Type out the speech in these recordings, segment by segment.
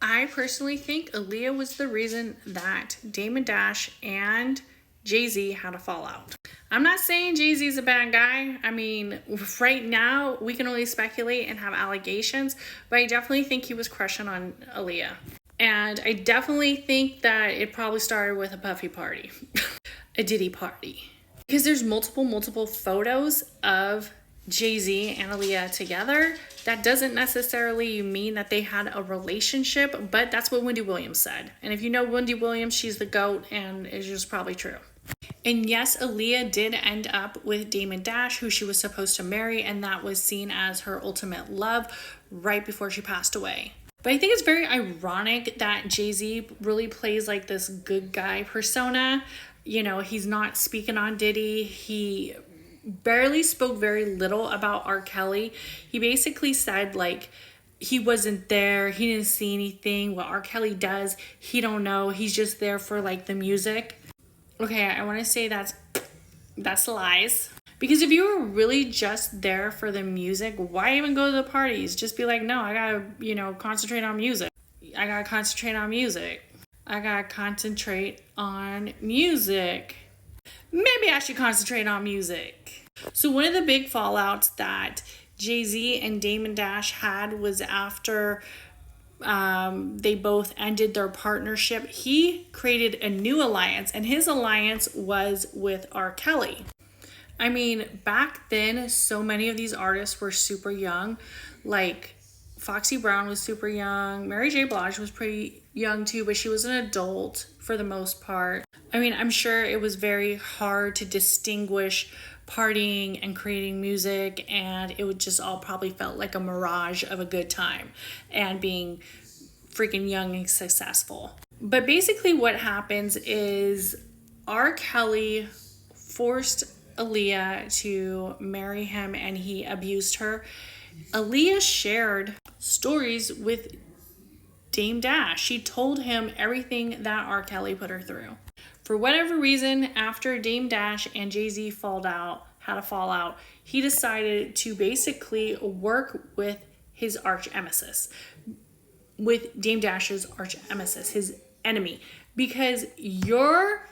I personally think Aaliyah was the reason that Damon Dash and Jay-Z had a fallout. I'm not saying Jay-Z is a bad guy. I mean, right now we can only speculate and have allegations, but I definitely think he was crushing on Aaliyah. And I definitely think that it probably started with a Puffy party, a Diddy party. Because there's multiple photos of Jay-Z and Aaliyah together. That doesn't necessarily mean that they had a relationship, but that's what Wendy Williams said. And if you know Wendy Williams, she's the GOAT, and it's just probably true. And yes, Aaliyah did end up with Damon Dash, who she was supposed to marry, and that was seen as her ultimate love right before she passed away. But I think it's very ironic that Jay-Z really plays like this good guy persona. You know, he's not speaking on Diddy. He barely spoke very little about RKelly. He basically said like he wasn't there. He didn't see anything. What RKelly does, he don't know. He's just there for like the music. Okay, I want to say that's lies. Because if you were really just there for the music, why even go to the parties? Just be like, no, I gotta, concentrate on music. I gotta concentrate on music. I gotta concentrate on music. Maybe I should concentrate on music. So one of the big fallouts that Jay-Z and Damon Dash had was after they both ended their partnership. He created a new alliance, and his alliance was with RKelly. I mean, back then, so many of these artists were super young. Like, Foxy Brown was super young. Mary J. Blige was pretty young too, but she was an adult for the most part. I mean, I'm sure it was very hard to distinguish partying and creating music, and it would just all probably felt like a mirage of a good time and being freaking young and successful. But basically what happens is RKelly forced Aaliyah to marry him, and he abused her. Aaliyah shared stories with Dame Dash. She told him everything that RKelly put her through. For whatever reason, after Dame Dash and Jay-Z had a fallout, he decided to basically work with his arch nemesis, with Dame Dash's arch nemesis, his enemy, because your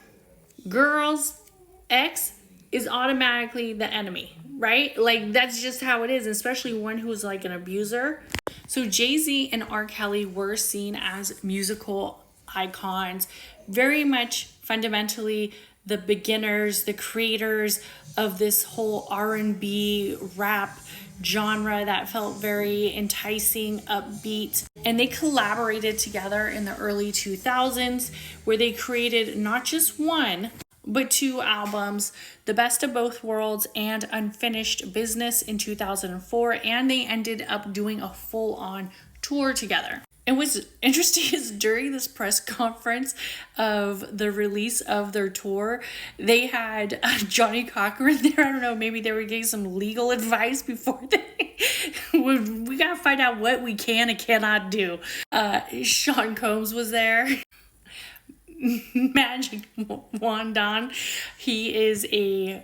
girl's ex is automatically the enemy, right? Like, that's just how it is, especially one who's like an abuser. So Jay-Z and RKelly were seen as musical icons, very much fundamentally the beginners, the creators of this whole R&B rap genre that felt very enticing, upbeat. And they collaborated together in the early 2000s, where they created not just one, but two albums, The Best of Both Worlds and Unfinished Business in 2004, and they ended up doing a full-on tour together. And what's interesting is during this press conference of the release of their tour, they had Johnny Cochran there. I don't know, maybe they were getting some legal advice before we gotta find out what we can and cannot do. Sean Combs was there. Magic Wandon. He is a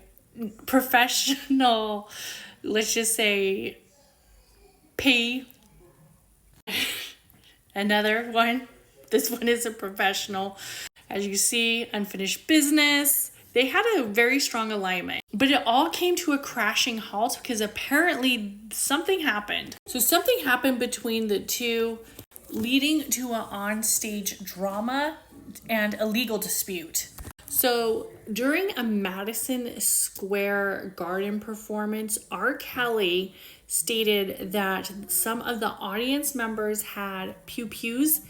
professional, let's just say, P. Another one. This one is a professional. As you see, Unfinished Business. They had a very strong alignment, but it all came to a crashing halt because apparently something happened. So something happened between the two, leading to an onstage drama and a legal dispute. So during a Madison Square Garden performance, RKelly stated that some of the audience members had pew-pews,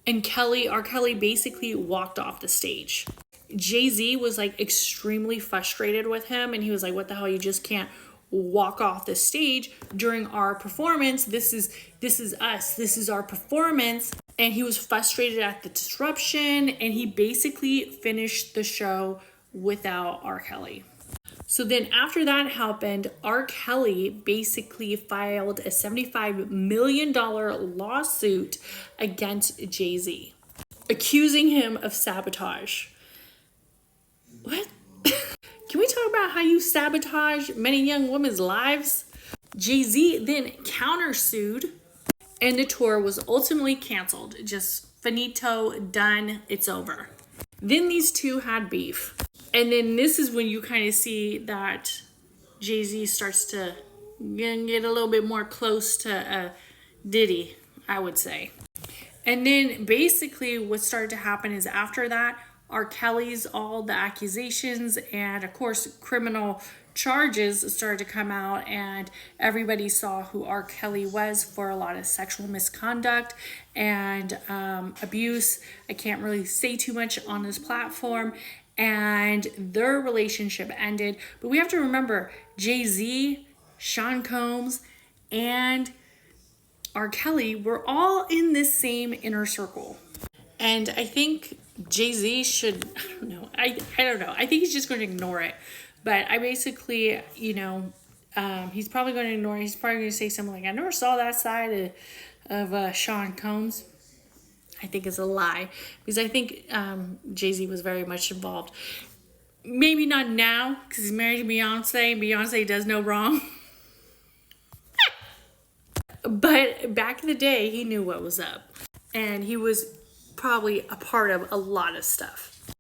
and RKelly basically walked off the stage. Jay-Z was like extremely frustrated with him, and he was like, what the hell, you just can't walk off the stage during our performance. This is us. This is our performance. And he was frustrated at the disruption, and he basically finished the show without RKelly. So then after that happened, RKelly basically filed a $75 million lawsuit against Jay-Z, accusing him of sabotage. What? Can we talk about how you sabotage many young women's lives? Jay-Z then countersued, And the tour was ultimately canceled. Just finito, done, it's over. Then these two had beef. And then this is when you kind of see that Jay-Z starts to get a little bit more close to Diddy, I would say. And then basically what started to happen is after that, RKelly's all the accusations and of course criminal charges started to come out, and everybody saw who RKelly was for a lot of sexual misconduct and abuse. I can't really say too much on this platform. And their relationship ended. But we have to remember Jay-Z, Sean Combs, and RKelly were all in this same inner circle. And I think Jay-Z should, I don't know. I don't know. I think he's just going to ignore it. But I basically, he's probably going to ignore it. He's probably going to say something like, I never saw that side of Sean Combs. I think it's a lie. Because I think Jay-Z was very much involved. Maybe not now, because he's married to Beyonce. Beyonce does no wrong. But back in the day, he knew what was up. And he was probably a part of a lot of stuff.